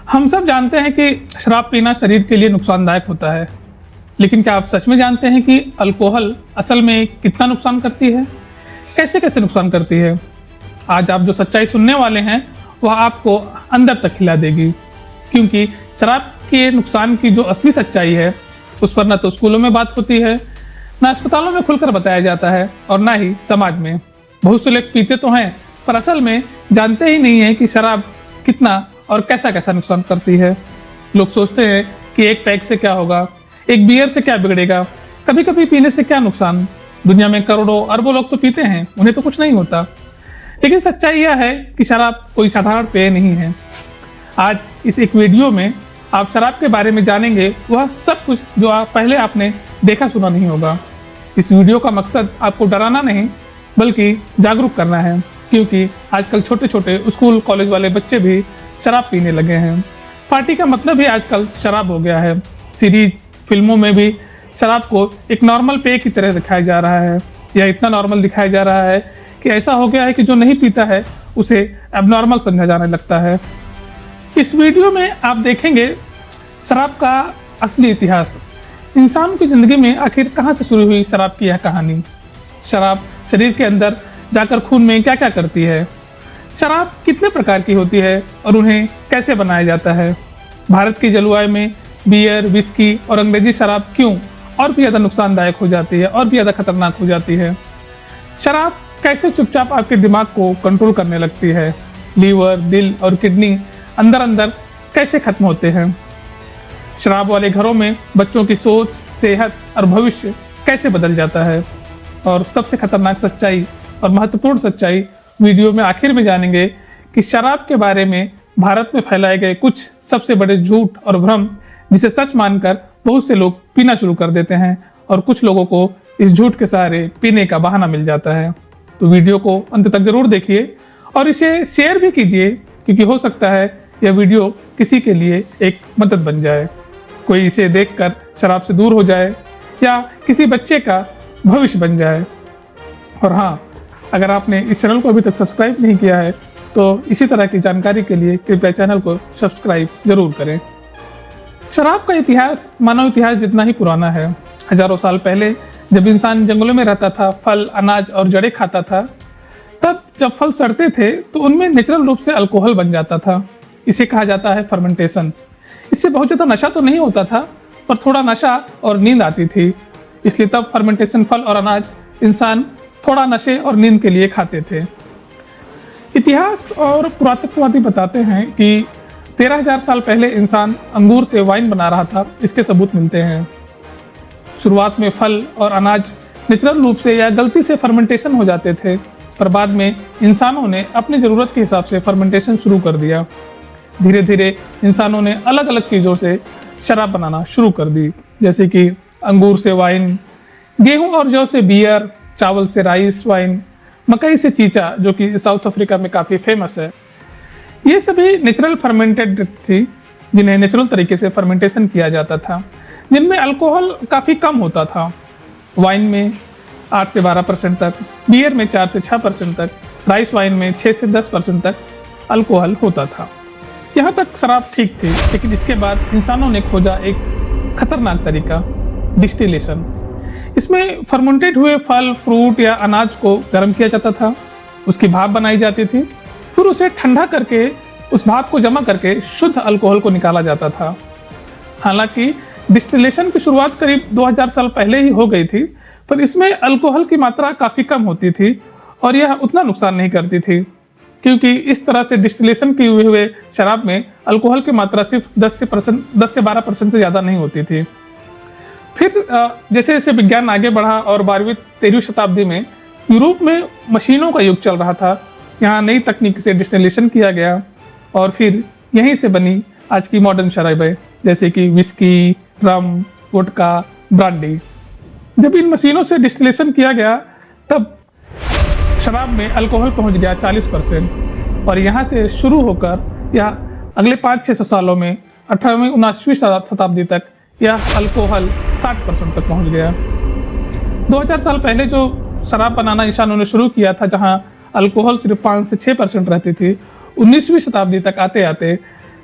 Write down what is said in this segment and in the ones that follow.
हम सब जानते हैं कि शराब पीना शरीर के लिए नुकसानदायक होता है, लेकिन क्या आप सच में जानते हैं कि अल्कोहल असल में कितना नुकसान करती है, कैसे कैसे नुकसान करती है। आज आप जो सच्चाई सुनने वाले हैं वह आपको अंदर तक हिला देगी, क्योंकि शराब के नुकसान की जो असली सच्चाई है उस पर न तो स्कूलों में बात होती है, ना अस्पतालों में खुलकर बताया जाता है और ना ही समाज में। बहुत से लोग पीते तो हैं पर असल में जानते ही नहीं है कि शराब कितना और कैसा कैसा नुकसान करती है। लोग सोचते हैं कि एक पैक से क्या होगा, एक बियर से क्या बिगड़ेगा, कभी कभी पीने से क्या नुकसान। दुनिया में करोड़ों अरबों लोग तो पीते हैं, उन्हें तो कुछ नहीं होता। लेकिन सच्चाई यह है कि शराब कोई साधारण पेय नहीं है। आज इस एक वीडियो में आप शराब के बारे में जानेंगे वह सब कुछ जो पहले आपने देखा सुना नहीं होगा। इस वीडियो का मकसद आपको डराना नहीं बल्कि जागरूक करना है, क्योंकि आजकल छोटे छोटे स्कूल कॉलेज वाले बच्चे भी शराब पीने लगे हैं। पार्टी का मतलब ही आजकल शराब हो गया है। सीरीज फिल्मों में भी शराब को एक नॉर्मल पेय की तरह दिखाया जा रहा है, या इतना नॉर्मल दिखाया जा रहा है कि ऐसा हो गया है कि जो नहीं पीता है उसे एबनॉर्मल समझा जाने लगता है। इस वीडियो में आप देखेंगे शराब का असली इतिहास, इंसान की ज़िंदगी में आखिर कहाँ से शुरू हुई शराब की यह कहानी, शराब शरीर के अंदर जाकर खून में क्या क्या करती है, शराब कितने प्रकार की होती है और उन्हें कैसे बनाया जाता है, भारत की जलवायु में बियर, विस्की और अंग्रेजी शराब क्यों और भी ज़्यादा नुकसानदायक हो जाती है और भी ज़्यादा खतरनाक हो जाती है, शराब कैसे चुपचाप आपके दिमाग को कंट्रोल करने लगती है, लीवर, दिल और किडनी अंदर अंदर कैसे खत्म होते हैं, शराब वाले घरों में बच्चों की सोच, सेहत और भविष्य कैसे बदल जाता है, और सबसे खतरनाक सच्चाई और महत्वपूर्ण सच्चाई वीडियो में आखिर में जानेंगे कि शराब के बारे में भारत में फैलाए गए कुछ सबसे बड़े झूठ और भ्रम, जिसे सच मानकर बहुत से लोग पीना शुरू कर देते हैं और कुछ लोगों को इस झूठ के सहारे पीने का बहाना मिल जाता है। तो वीडियो को अंत तक जरूर देखिए और इसे शेयर भी कीजिए, क्योंकि हो सकता है यह वीडियो किसी के लिए एक मदद बन जाए, कोई इसे देखकर शराब से दूर हो जाए या किसी बच्चे का भविष्य बन जाए। और हाँ, अगर आपने इस चैनल को अभी तक सब्सक्राइब नहीं किया है तो इसी तरह की जानकारी के लिए कृपया चैनल को सब्सक्राइब जरूर करें। शराब का इतिहास मानव इतिहास जितना ही पुराना है। हजारों साल पहले जब इंसान जंगलों में रहता था, फल, अनाज और जड़ें खाता था, तब जब फल सड़ते थे तो उनमें नेचुरल रूप से अल्कोहल बन जाता था। इसे कहा जाता है फर्मेंटेशन। इससे बहुत ज़्यादा नशा तो नहीं होता था, पर थोड़ा नशा और नींद आती थी, इसलिए तब फर्मेंटेशन फल और अनाज इंसान थोड़ा नशे और नींद के लिए खाते थे। इतिहास और पुरातत्ववादी बताते हैं कि 13,000 साल पहले इंसान अंगूर से वाइन बना रहा था, इसके सबूत मिलते हैं। शुरुआत में फल और अनाज नेचुरल रूप से या गलती से फर्मेंटेशन हो जाते थे, पर बाद में इंसानों ने अपनी ज़रूरत के हिसाब से फर्मेंटेशन शुरू कर दिया। धीरे धीरे इंसानों ने अलग अलग चीज़ों से शराब बनाना शुरू कर दी, जैसे कि अंगूर से वाइन, गेहूं और जौ से बियर, चावल से राइस वाइन, मकई से चीचा जो कि साउथ अफ्रीका में काफ़ी फेमस है। ये सभी नेचुरल फर्मेंटेड थी, जिन्हें नेचुरल तरीके से फर्मेंटेशन किया जाता था, जिनमें अल्कोहल काफ़ी कम होता था। वाइन में 8 से 12% तक, बियर में 4 से 6% तक, राइस वाइन में 6 से 10% तक अल्कोहल होता था। यहाँ तक शराब ठीक थी, लेकिन इसके बाद इंसानों ने खोजा एक खतरनाक तरीका, डिस्टिलेशन। इसमें फर्मेंटेड हुए फल, फ्रूट या अनाज को गर्म किया जाता था, उसकी भाप बनाई जाती थी, फिर उसे ठंडा करके उस भाप को जमा करके शुद्ध अल्कोहल को निकाला जाता था। हालांकि डिस्टिलेशन की शुरुआत करीब 2000 साल पहले ही हो गई थी, पर इसमें अल्कोहल की मात्रा काफ़ी कम होती थी और यह उतना नुकसान नहीं करती थी, क्योंकि इस तरह से डिस्टिलेशन किए हुए शराब में अल्कोहल की मात्रा सिर्फ 10 से 12% से ज़्यादा नहीं होती थी। फिर जैसे जैसे विज्ञान आगे बढ़ा और 12वीं-13वीं शताब्दी में यूरोप में मशीनों का युग चल रहा था, यहाँ नई तकनीक से डिस्टिलेशन किया गया और फिर यहीं से बनी आज की मॉडर्न शराबें, जैसे कि विस्की, रम, वोडका, ब्रांडी। जब इन मशीनों से डिस्टिलेशन किया गया तब शराब में अल्कोहल पहुंच गया 40%, और यहाँ से शुरू होकर यह अगले 500-600 सालों में 18वीं-19वीं शताब्दी तक यह अल्कोहल 60% तक पहुंच गया। 2000 साल पहले जो शराब बनाना इंसानों ने शुरू किया था, जहां अल्कोहल सिर्फ 5 से 6% रहती थी, 19वीं शताब्दी तक आते आते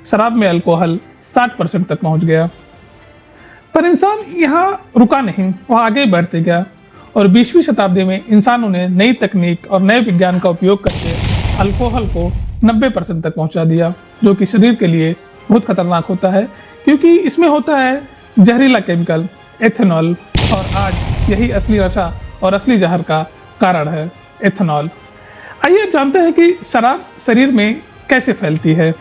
शराब में अल्कोहल 60% तक पहुंच गया। पर इंसान यहाँ रुका नहीं, वह आगे बढ़ते गया और 20वीं शताब्दी में इंसानों ने नई तकनीक और नए विज्ञान का उपयोग करके अल्कोहल को 90% तक पहुंचा दिया, जो कि शरीर के लिए बहुत खतरनाक होता है क्योंकि इसमें होता है जहरीला केमिकल एथेनॉल, और आज यही असली नशा और असली जहर का कारण है, एथेनॉल। आइए अब जानते हैं कि शराब शरीर में कैसे फैलती है।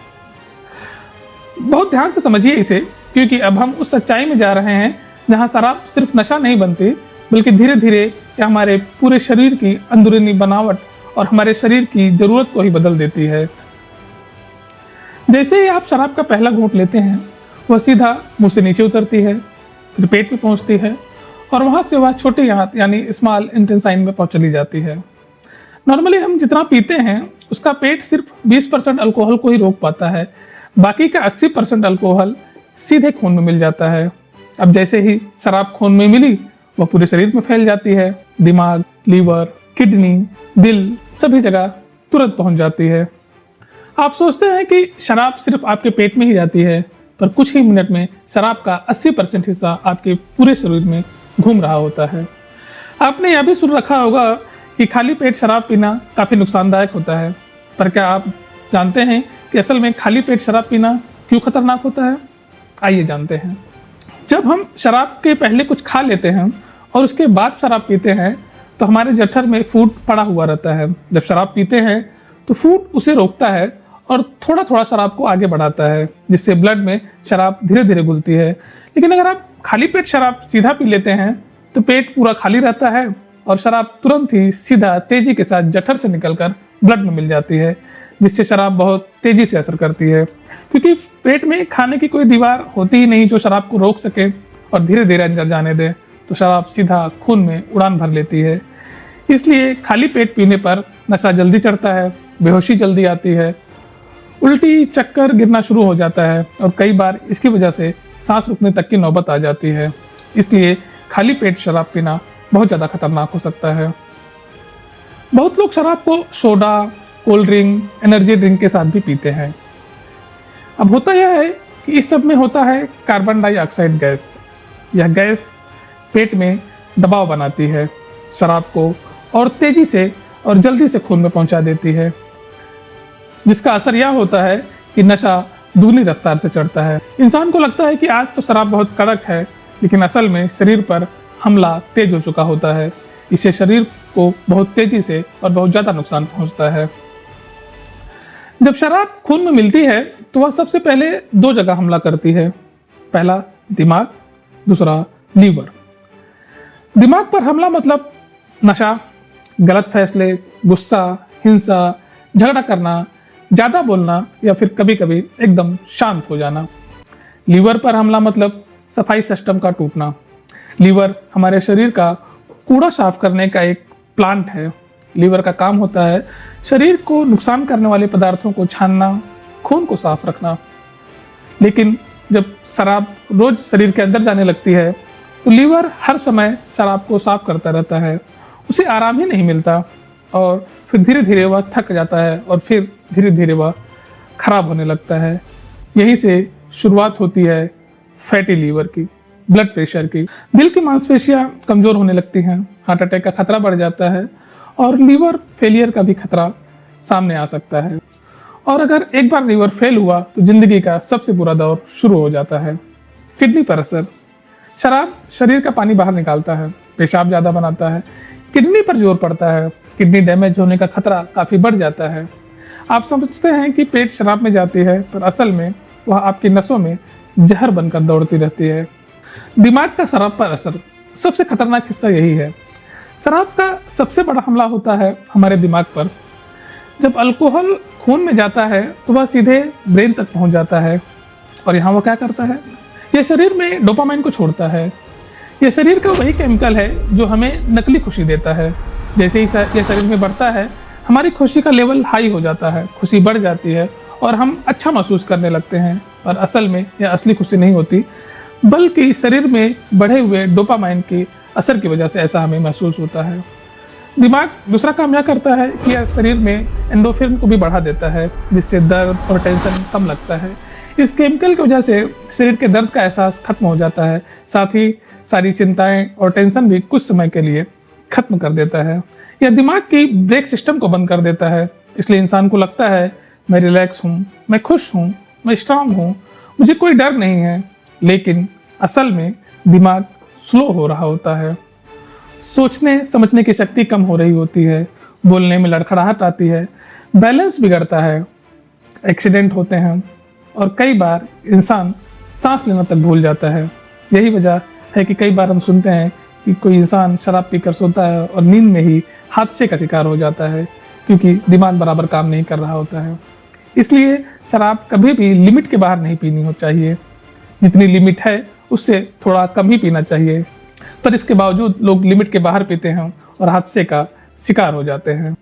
बहुत ध्यान से समझिए इसे, क्योंकि अब हम उस सच्चाई में जा रहे हैं जहां शराब सिर्फ नशा नहीं बनती, बल्कि धीरे धीरे यह हमारे पूरे शरीर की अंदरूनी बनावट और हमारे शरीर की जरूरत को ही बदल देती है। जैसे ही आप शराब का पहला घूंट लेते हैं, वह सीधा मुंह से नीचे उतरती है, फिर पेट में पहुंचती है और वहां से वह छोटे हाथ यानी स्मॉल इंटेस्टाइन में पहुंच चली जाती है। नॉर्मली हम जितना पीते हैं उसका पेट सिर्फ 20% अल्कोहल को ही रोक पाता है, बाकी का 80% अल्कोहल सीधे खून में मिल जाता है। अब जैसे ही शराब खून में मिली, वह पूरे शरीर में फैल जाती है, दिमाग, लीवर, किडनी, दिल, सभी जगह तुरंत पहुंच जाती है। आप सोचते हैं कि शराब सिर्फ आपके पेट में ही जाती है, पर कुछ ही मिनट में शराब का 80% हिस्सा आपके पूरे शरीर में घूम रहा होता है। आपने यह भी सुन रखा होगा कि खाली पेट शराब पीना काफ़ी नुकसानदायक होता है, पर क्या आप जानते हैं कि असल में खाली पेट शराब पीना क्यों खतरनाक होता है? आइए जानते हैं। जब हम शराब के पहले कुछ खा लेते हैं और उसके बाद शराब पीते हैं, तो हमारे जठर में फूड पड़ा हुआ रहता है। जब शराब पीते हैं तो फूड उसे रोकता है और थोड़ा थोड़ा शराब को आगे बढ़ाता है, जिससे ब्लड में शराब धीरे धीरे घुलती है। लेकिन अगर आप खाली पेट शराब सीधा पी लेते हैं तो पेट पूरा खाली रहता है और शराब तुरंत ही सीधा तेजी के साथ जठर से निकलकर ब्लड में मिल जाती है, जिससे शराब बहुत तेजी से असर करती है। क्योंकि पेट में खाने की कोई दीवार होती ही नहीं जो शराब को रोक सके और धीरे धीरे अंदर जाने दे, तो शराब सीधा खून में उड़ान भर लेती है। इसलिए खाली पेट पीने पर नशा जल्दी चढ़ता है, बेहोशी जल्दी आती है, उल्टी, चक्कर, गिरना शुरू हो जाता है और कई बार इसकी वजह से सांस रुकने तक की नौबत आ जाती है। इसलिए खाली पेट शराब पीना बहुत ज़्यादा खतरनाक हो सकता है। बहुत लोग शराब को soda, cold drink, energy drink के साथ भी पीते हैं। अब होता यह है कि इस सब में होता है कार्बन डाइऑक्साइड गैस। यह गैस पेट में दबाव बनाती है, शराब को और तेजी से और जल्दी से खून में पहुंचा देती है, जिसका असर यह होता है कि नशा दूनी रफ्तार से चढ़ता है। इंसान को लगता है कि आज तो शराब बहुत कड़क है, लेकिन असल में शरीर पर हमला तेज हो चुका होता है। इससे शरीर को बहुत तेजी से और बहुत ज़्यादा नुकसान पहुंचता है। जब शराब खून में मिलती है तो वह सबसे पहले 2 जगह हमला करती है। पहला दिमाग, दूसरा लीवर। दिमाग पर हमला मतलब नशा, गलत फैसले, गुस्सा, हिंसा, झगड़ा करना, ज़्यादा बोलना या फिर कभी कभी एकदम शांत हो जाना। लीवर पर हमला मतलब सफाई सिस्टम का टूटना। लीवर हमारे शरीर का कूड़ा साफ करने का एक प्लांट है। लीवर का काम होता है शरीर को नुकसान करने वाले पदार्थों को छानना, खून को साफ रखना। लेकिन जब शराब रोज शरीर के अंदर जाने लगती है तो लीवर हर समय शराब को साफ करता रहता है, उसे आराम ही नहीं मिलता और फिर धीरे धीरे वह थक जाता है और फिर धीरे धीरे वह खराब होने लगता है। यहीं से शुरुआत होती है फैटी लीवर की, ब्लड प्रेशर की। दिल की मांसपेशियां कमजोर होने लगती हैं, हार्ट अटैक का खतरा बढ़ जाता है और लीवर फेलियर का भी खतरा सामने आ सकता है। और अगर एक बार लीवर फेल हुआ तो जिंदगी का सबसे बुरा दौर शुरू हो जाता है। किडनी पर असर। शराब शरीर का पानी बाहर निकालता है, पेशाब ज़्यादा बनाता है, किडनी पर जोर पड़ता है, किडनी डैमेज होने का खतरा काफ़ी बढ़ जाता है। आप समझते हैं कि पेट शराब में जाती है, पर असल में वह आपकी नसों में जहर बनकर दौड़ती रहती है। दिमाग का शराब पर असर। सबसे खतरनाक हिस्सा यही है। शराब का सबसे बड़ा हमला होता है हमारे दिमाग पर। जब अल्कोहल खून में जाता है तो वह सीधे ब्रेन तक पहुंच जाता है और यहाँ वो क्या करता है, यह शरीर में डोपामाइन को छोड़ता है। यह शरीर का वही केमिकल है जो हमें नकली खुशी देता है। जैसे ही यह शरीर में बढ़ता है, हमारी खुशी का लेवल हाई हो जाता है, खुशी बढ़ जाती है और हम अच्छा महसूस करने लगते हैं। और असल में यह असली खुशी नहीं होती, बल्कि शरीर में बढ़े हुए डोपामाइन के असर की वजह से ऐसा हमें महसूस होता है। दिमाग दूसरा काम यह करता है कि यह शरीर में एंडोर्फिन को भी बढ़ा देता है, जिससे दर्द और टेंशन कम लगता है। इस केमिकल की वजह से शरीर के दर्द का एहसास खत्म हो जाता है, साथ ही सारी चिंताएं और टेंशन भी कुछ समय के लिए खत्म कर देता है। यह दिमाग की ब्रेक सिस्टम को बंद कर देता है, इसलिए इंसान को लगता है मैं रिलैक्स हूँ, मैं खुश हूँ, मैं स्ट्रांग हूँ, मुझे कोई डर नहीं है। लेकिन असल में दिमाग स्लो हो रहा होता है, सोचने समझने की शक्ति कम हो रही होती है, बोलने में लड़खड़ाहट आती है, बैलेंस बिगड़ता है, एक्सीडेंट होते हैं और कई बार इंसान सांस लेना तक भूल जाता है। यही वजह है कि कई बार हम सुनते हैं कि कोई इंसान शराब पीकर सोता है और नींद में ही हादसे का शिकार हो जाता है, क्योंकि दिमाग बराबर काम नहीं कर रहा होता है। इसलिए शराब कभी भी लिमिट के बाहर नहीं पीनी हो चाहिए, जितनी लिमिट है उससे थोड़ा कम ही पीना चाहिए। पर इसके बावजूद लोग लिमिट के बाहर पीते हैं और हादसे का शिकार हो जाते हैं।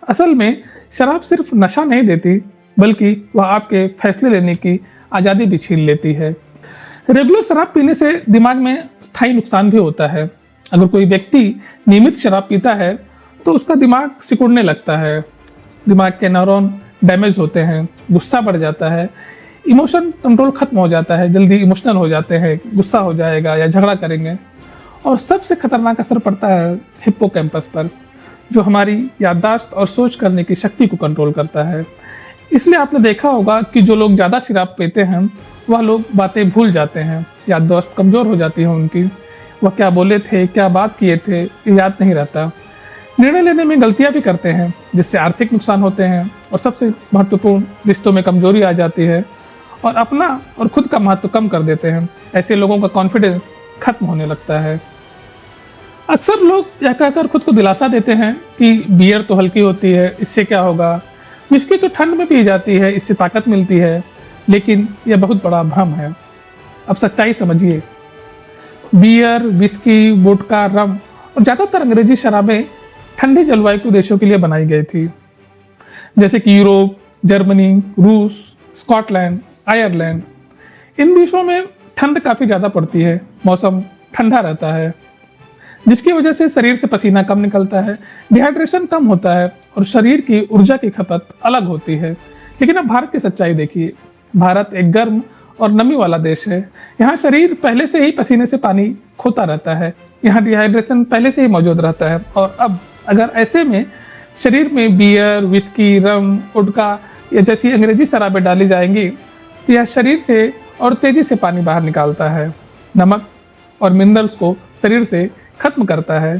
असल में शराब सिर्फ नशा नहीं देती, बल्कि वह आपके फैसले लेने की आज़ादी भी छीन लेती है। रेगुलर शराब पीने से दिमाग में स्थायी नुकसान भी होता है। अगर कोई व्यक्ति नियमित शराब पीता है तो उसका दिमाग सिकुड़ने लगता है, दिमाग के न्यूरॉन डैमेज होते हैं, गुस्सा बढ़ जाता है, इमोशन कंट्रोल खत्म हो जाता है, जल्दी इमोशनल हो जाते हैं, गुस्सा हो जाएगा या झगड़ा करेंगे। और सबसे खतरनाक असर पड़ता है हिप्पोकैम्पस पर, जो हमारी याददाश्त और सोच करने की शक्ति को कंट्रोल करता है। इसलिए आपने देखा होगा कि जो लोग ज़्यादा शराब पीते हैं वह लोग बातें भूल जाते हैं, याददाश्त कमज़ोर हो जाती है उनकी, वह क्या बोले थे, क्या बात किए थे, ये याद नहीं रहता। निर्णय लेने में गलतियां भी करते हैं, जिससे आर्थिक नुकसान होते हैं और सबसे महत्वपूर्ण रिश्तों में कमजोरी आ जाती है और अपना और खुद का महत्व कम कर देते हैं। ऐसे लोगों का कॉन्फिडेंस खत्म होने लगता है। अक्सर लोग यह कहकर खुद को दिलासा देते हैं कि बियर तो हल्की होती है, इससे क्या होगा, विस्की तो ठंड में पी जाती है, इससे ताकत मिलती है। लेकिन यह बहुत बड़ा भ्रम है। अब सच्चाई समझिए, बियर, विस्की, वोडका, रम और ज़्यादातर अंग्रेजी शराबें ठंडी जलवायु के देशों के लिए बनाई गई थी, जैसे कि यूरोप, जर्मनी, रूस, स्कॉटलैंड, आयरलैंड। इन देशों में ठंड काफ़ी ज़्यादा पड़ती है, मौसम ठंडा रहता है, जिसकी वजह से शरीर से पसीना कम निकलता है, डिहाइड्रेशन कम होता है और शरीर की ऊर्जा की खपत अलग होती है। लेकिन अब भारत की सच्चाई देखिए, भारत एक गर्म और नमी वाला देश है। यहाँ शरीर पहले से ही पसीने से पानी खोता रहता है, यहाँ डिहाइड्रेशन पहले से ही मौजूद रहता है। और अब अगर ऐसे में शरीर में बियर, विस्की, रम, वोडका या जैसी अंग्रेजी शराबें डाली जाएंगी तो यह शरीर से और तेज़ी से पानी बाहर निकालता है, नमक और मिनरल्स को शरीर से खत्म करता है।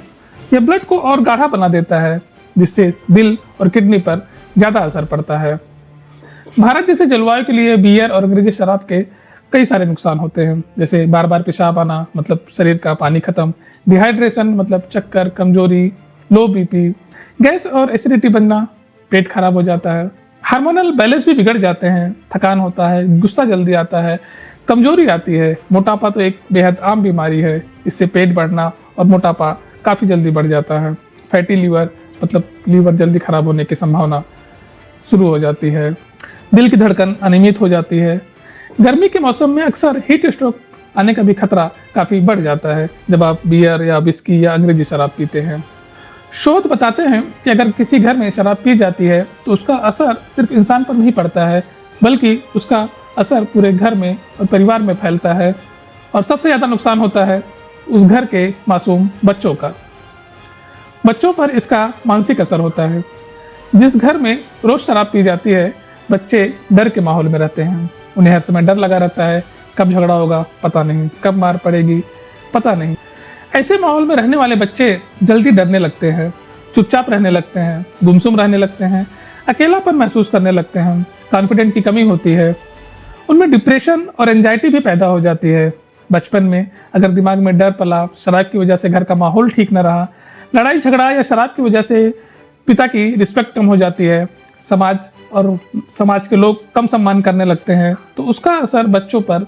यह ब्लड को और गाढ़ा बना देता है, जिससे दिल और किडनी पर ज़्यादा असर पड़ता है। भारत जैसे जलवायु के लिए बियर और अंग्रेजी शराब के कई सारे नुकसान होते हैं, जैसे बार बार पेशाब आना मतलब शरीर का पानी खत्म, डिहाइड्रेशन मतलब चक्कर, कमजोरी, लो बीपी, गैस और एसिडिटी बनना, पेट खराब हो जाता है, हार्मोनल बैलेंस भी बिगड़ जाते हैं, थकान होता है, गुस्सा जल्दी आता है, कमजोरी आती है। मोटापा तो एक बेहद आम बीमारी है, इससे पेट बढ़ना और मोटापा काफ़ी जल्दी बढ़ जाता है। फैटी लीवर मतलब लीवर जल्दी खराब होने की संभावना शुरू हो जाती है। दिल की धड़कन अनियमित हो जाती है। गर्मी के मौसम में अक्सर हीट स्ट्रोक आने का भी खतरा काफ़ी बढ़ जाता है जब आप बियर या विस्की या अंग्रेजी शराब पीते हैं। शोध बताते हैं कि अगर किसी घर में शराब पी जाती है तो उसका असर सिर्फ इंसान पर नहीं पड़ता है, बल्कि उसका असर पूरे घर में और परिवार में फैलता है। और सबसे ज़्यादा नुकसान होता है उस घर के मासूम बच्चों का। बच्चों पर इसका मानसिक असर होता है। जिस घर में रोज़ शराब पी जाती है, बच्चे डर के माहौल में रहते हैं, उन्हें हर समय डर लगा रहता है, कब झगड़ा होगा पता नहीं, कब मार पड़ेगी पता नहीं। ऐसे माहौल में रहने वाले बच्चे जल्दी डरने लगते हैं, चुपचाप रहने लगते हैं, गुमसुम रहने लगते हैं, अकेलापन महसूस करने लगते हैं, कॉन्फिडेंस की कमी होती है, उनमें डिप्रेशन और एंजाइटी भी पैदा हो जाती है। बचपन में अगर दिमाग में डर पला, शराब की वजह से घर का माहौल ठीक न रहा, लड़ाई झगड़ा या शराब की वजह से पिता की रिस्पेक्ट कम हो जाती है, समाज के लोग कम सम्मान करने लगते हैं, तो उसका असर बच्चों पर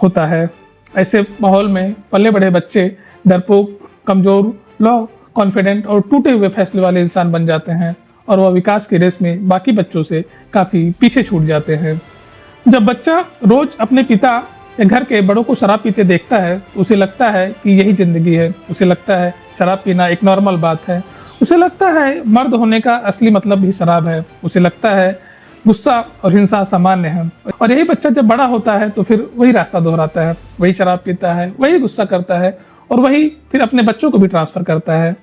होता है। ऐसे माहौल में पले बढ़े बच्चे डरपोक, कमज़ोर, लो कॉन्फिडेंट और टूटे हुए फैसले वाले इंसान बन जाते हैं और वह विकास की रेस में बाकी बच्चों से काफ़ी पीछे छूट जाते हैं। जब बच्चा रोज़ अपने पिता या घर के बड़ों को शराब पीते देखता है, उसे लगता है कि यही ज़िंदगी है, उसे लगता है शराब पीना एक नॉर्मल बात है, उसे लगता है मर्द होने का असली मतलब भी शराब है, उसे लगता है गुस्सा और हिंसा सामान्य है, और यही बच्चा जब बड़ा होता है तो फिर वही रास्ता दोहराता है, वही शराब पीता है, वही गुस्सा करता है और वही फिर अपने बच्चों को भी ट्रांसफर करता है।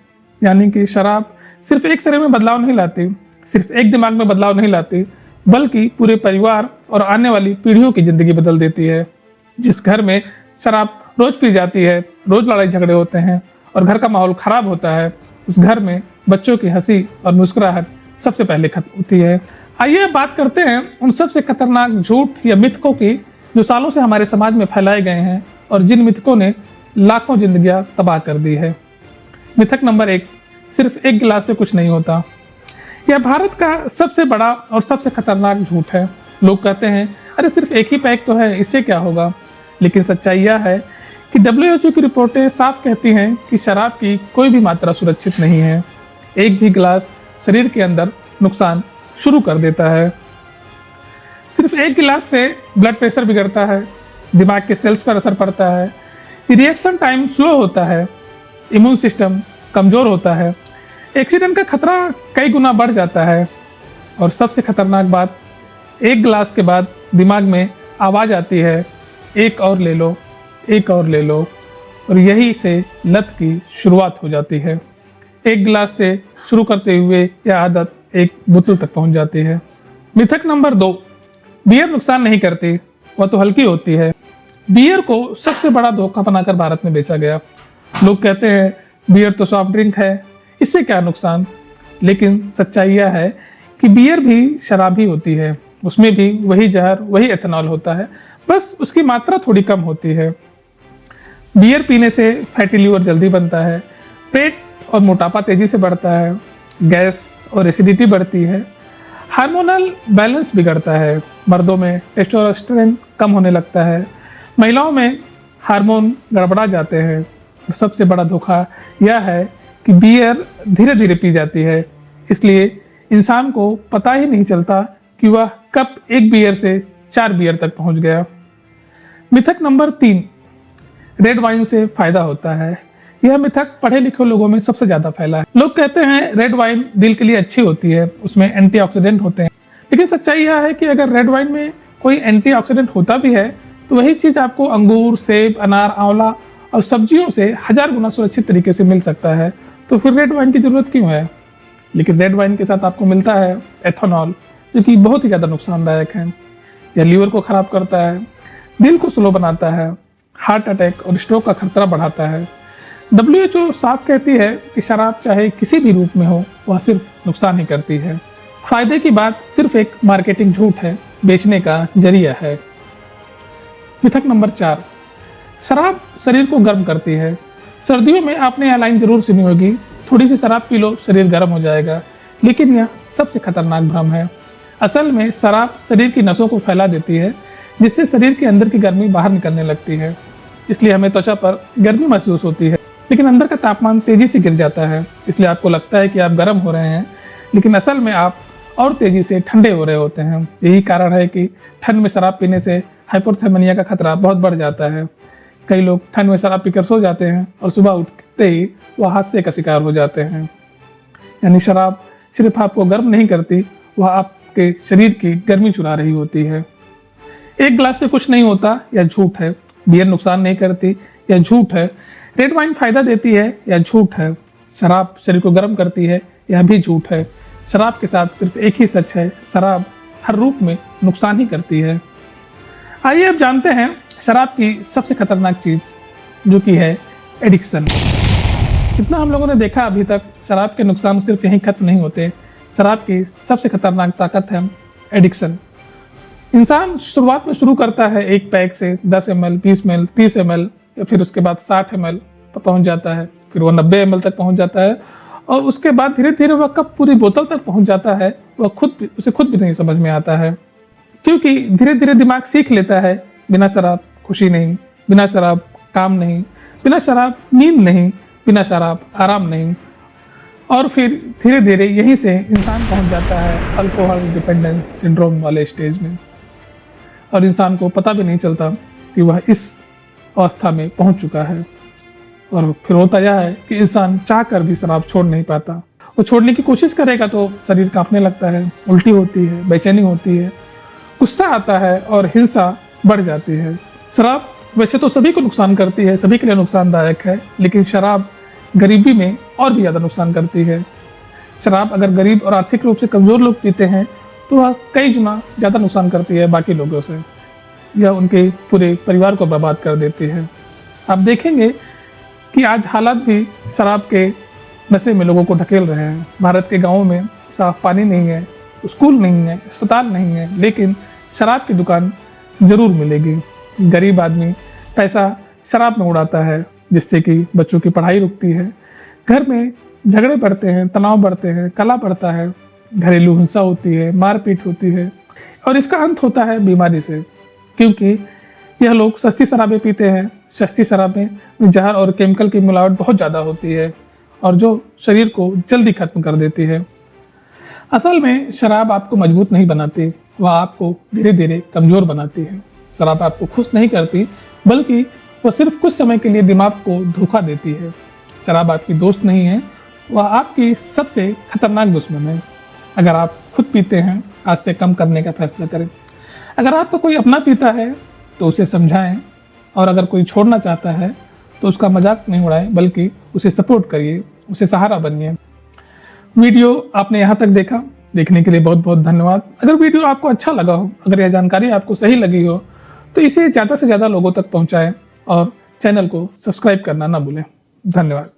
यानी कि शराब सिर्फ एक शरीर में बदलाव नहीं लाती, सिर्फ एक दिमाग में बदलाव नहीं लाती, बल्कि पूरे परिवार और आने वाली पीढ़ियों की जिंदगी बदल देती है। जिस घर में शराब रोज पी जाती है, रोज लड़ाई झगड़े होते हैं और घर का माहौल खराब होता है, उस घर में बच्चों की हंसी और मुस्कुराहट सबसे पहले खत्म होती है। आइए बात करते हैं उन सबसे खतरनाक झूठ या मिथकों की जो सालों से हमारे समाज में फैलाए गए हैं और जिन मिथकों ने लाखों जिंदगियां तबाह कर दी है। मिथक नंबर 1, सिर्फ एक गिलास से कुछ नहीं होता। यह भारत का सबसे बड़ा और सबसे खतरनाक झूठ है। लोग कहते हैं अरे सिर्फ एक ही पैक तो है, इससे क्या होगा। लेकिन सच्चाई यह है कि WHO की रिपोर्टें साफ कहती हैं कि शराब की कोई भी मात्रा सुरक्षित नहीं है। एक भी गिलास शरीर के अंदर नुकसान शुरू कर देता है। सिर्फ एक गिलास से ब्लड प्रेशर बिगड़ता है, दिमाग के सेल्स पर असर पड़ता है, रिएक्शन टाइम स्लो होता है, इम्यून सिस्टम कमजोर होता है, एक्सीडेंट का खतरा कई गुना बढ़ जाता है और सबसे खतरनाक बात, एक गिलास के बाद दिमाग में आवाज़ आती है, एक और ले लो, एक और ले लो, और यही से लत की शुरुआत हो जाती है। एक गिलास से शुरू करते हुए यह आदत एक बोतल तक पहुंच जाती है। मिथक नंबर 2, बियर नुकसान नहीं करती, वह तो हल्की होती है। बियर को सबसे बड़ा धोखा बनाकर भारत में बेचा गया। लोग कहते हैं बियर तो सॉफ्ट ड्रिंक है, इससे क्या नुकसान। लेकिन सच्चाई यह है कि बियर भी शराब ही होती है, उसमें भी वही जहर, वही एथेनॉल होता है, बस उसकी मात्रा थोड़ी कम होती है। बियर पीने से फैटी लीवर जल्दी बनता है, पेट और मोटापा तेजी से बढ़ता है, गैस और एसिडिटी बढ़ती है, हार्मोनल बैलेंस बिगड़ता है, मर्दों में टेस्टोस्टेरोन कम होने लगता है, महिलाओं में हार्मोन गड़बड़ा जाते हैं। और सबसे बड़ा धोखा यह है कि बियर धीरे धीरे पी जाती है, इसलिए इंसान को पता ही नहीं चलता कि वह कब एक बियर से 4 बियर तक पहुंच गया। मिथक नंबर 3, रेड वाइन से फायदा होता है। यह मिथक पढ़े लिखे लोगों में सबसे ज्यादा फैला है। लोग कहते हैं रेड वाइन दिल के लिए अच्छी होती है, उसमें एंटीऑक्सीडेंट होते हैं। लेकिन सच्चाई यह है कि अगर रेड वाइन में कोई एंटीऑक्सीडेंट होता भी है तो वही चीज आपको अंगूर, सेब, अनार, आंवला और सब्जियों से 1000 गुना सुरक्षित तरीके से मिल सकता है, तो फिर रेड वाइन की जरूरत क्यों है। लेकिन रेड वाइन के साथ आपको मिलता है एथेनॉल, जो कि बहुत ही ज़्यादा नुकसानदायक है। यह लीवर को खराब करता है, दिल को स्लो बनाता है, हार्ट अटैक और स्ट्रोक का खतरा बढ़ाता है। WHO साफ कहती है कि शराब चाहे किसी भी रूप में हो, वह सिर्फ नुकसान ही करती है। फायदे की बात सिर्फ एक मार्केटिंग झूठ है, बेचने का जरिया है। मिथक नंबर 4, शराब शरीर को गर्म करती है। सर्दियों में आपने यह लाइन जरूर सुनी होगी, थोड़ी सी शराब पी लो शरीर गर्म हो जाएगा। लेकिन यह सबसे खतरनाक भ्रम है। असल में शराब शरीर की नसों को फैला देती है, जिससे शरीर के अंदर की गर्मी बाहर निकलने लगती है। इसलिए हमें त्वचा पर गर्मी महसूस होती है, लेकिन अंदर का तापमान तेजी से गिर जाता है। इसलिए आपको लगता है कि आप गर्म हो रहे हैं, लेकिन असल में आप और तेजी से ठंडे हो रहे होते हैं। यही कारण है कि ठंड में शराब पीने से हाइपोथर्मिया का खतरा बहुत बढ़ जाता है। कई लोग ठंड में शराब पीकर सो जाते हैं और सुबह उठते ही वह हादसे का शिकार हो जाते हैं। यानी शराब सिर्फ आपको गर्म नहीं करती, वह आपके शरीर की गर्मी चुरा रही होती है। एक गिलास से कुछ नहीं होता, यह झूठ है। बियर नुकसान नहीं करती, यह झूठ है। रेड वाइन फायदा देती है, यह झूठ है। शराब शरीर को गर्म करती है, यह भी झूठ है। शराब के साथ सिर्फ एक ही सच है, शराब हर रूप में नुकसान ही करती है। आइए अब जानते हैं शराब की सबसे खतरनाक चीज, जो कि है एडिक्शन। जितना हम लोगों ने देखा अभी तक, शराब के नुकसान सिर्फ यहीं खत्म नहीं होते। शराब की सबसे खतरनाक ताकत है एडिक्शन। इंसान शुरुआत में शुरू करता है एक पैक से 10 ml, 20 ml, 30 ml, या फिर उसके बाद 60 ml पर पहुंच जाता है, फिर वो 90 ml तक पहुंच जाता है, और उसके बाद धीरे धीरे वह कब पूरी बोतल तक पहुंच जाता है वह उसे खुद भी नहीं समझ में आता है। क्योंकि धीरे धीरे दिमाग सीख लेता है, बिना शराब खुशी नहीं, बिना शराब काम नहीं, बिना शराब नींद नहीं, बिना शराब आराम नहीं। और फिर धीरे धीरे यहीं से इंसान पहुंच जाता है अल्कोहल डिपेंडेंस सिंड्रोम वाले स्टेज में, और इंसान को पता भी नहीं चलता कि वह इस अवस्था में पहुंच चुका है। और फिर होता यह है कि इंसान चाह कर भी शराब छोड़ नहीं पाता। वो छोड़ने की कोशिश करेगा तो शरीर कांपने लगता है, उल्टी होती है, बेचैनी होती है, गुस्सा आता है और हिंसा बढ़ जाती है। शराब वैसे तो सभी को नुकसान करती है, सभी के लिए नुकसानदायक है, लेकिन शराब गरीबी में और भी ज़्यादा नुकसान करती है। शराब अगर गरीब और आर्थिक रूप से कमज़ोर लोग पीते हैं तो वह कई गुना ज़्यादा नुकसान करती है बाकी लोगों से। यह उनके पूरे परिवार को बर्बाद कर देती है। आप देखेंगे कि आज हालात भी शराब के नशे में लोगों को ढकेल रहे हैं। भारत के गाँवों में साफ पानी नहीं है, स्कूल नहीं है, अस्पताल नहीं है, लेकिन शराब की दुकान ज़रूर मिलेगी। गरीब आदमी पैसा शराब में उड़ाता है, जिससे कि बच्चों की पढ़ाई रुकती है, घर में झगड़े बढ़ते हैं, तनाव बढ़ते हैं, कला बढ़ता है, घरेलू हिंसा होती है, मारपीट होती है और इसका अंत होता है बीमारी से, क्योंकि यह लोग सस्ती शराबें पीते हैं। सस्ती शराब में जहर और केमिकल की मिलावट बहुत ज़्यादा होती है और जो शरीर को जल्दी खत्म कर देती है। असल में शराब आपको मजबूत नहीं बनाती, वह आपको धीरे धीरे कमज़ोर बनाती है। शराब आपको खुश नहीं करती, बल्कि वह सिर्फ कुछ समय के लिए दिमाग को धोखा देती है। शराब आपकी दोस्त नहीं है, वह आपकी सबसे खतरनाक दुश्मन है। अगर आप खुद पीते हैं, आज से कम करने का फैसला करें। अगर आपका कोई अपना पीता है तो उसे समझाएं, और अगर कोई छोड़ना चाहता है तो उसका मजाक नहीं उड़ाएं, बल्कि उसे सपोर्ट करिए, उसे सहारा बनिए। वीडियो आपने यहाँ तक देखा, देखने के लिए बहुत बहुत धन्यवाद। अगर वीडियो आपको अच्छा लगा हो, अगर यह जानकारी आपको सही लगी हो, तो इसे ज़्यादा से ज़्यादा लोगों तक पहुँचाएं और चैनल को सब्सक्राइब करना ना भूलें। धन्यवाद।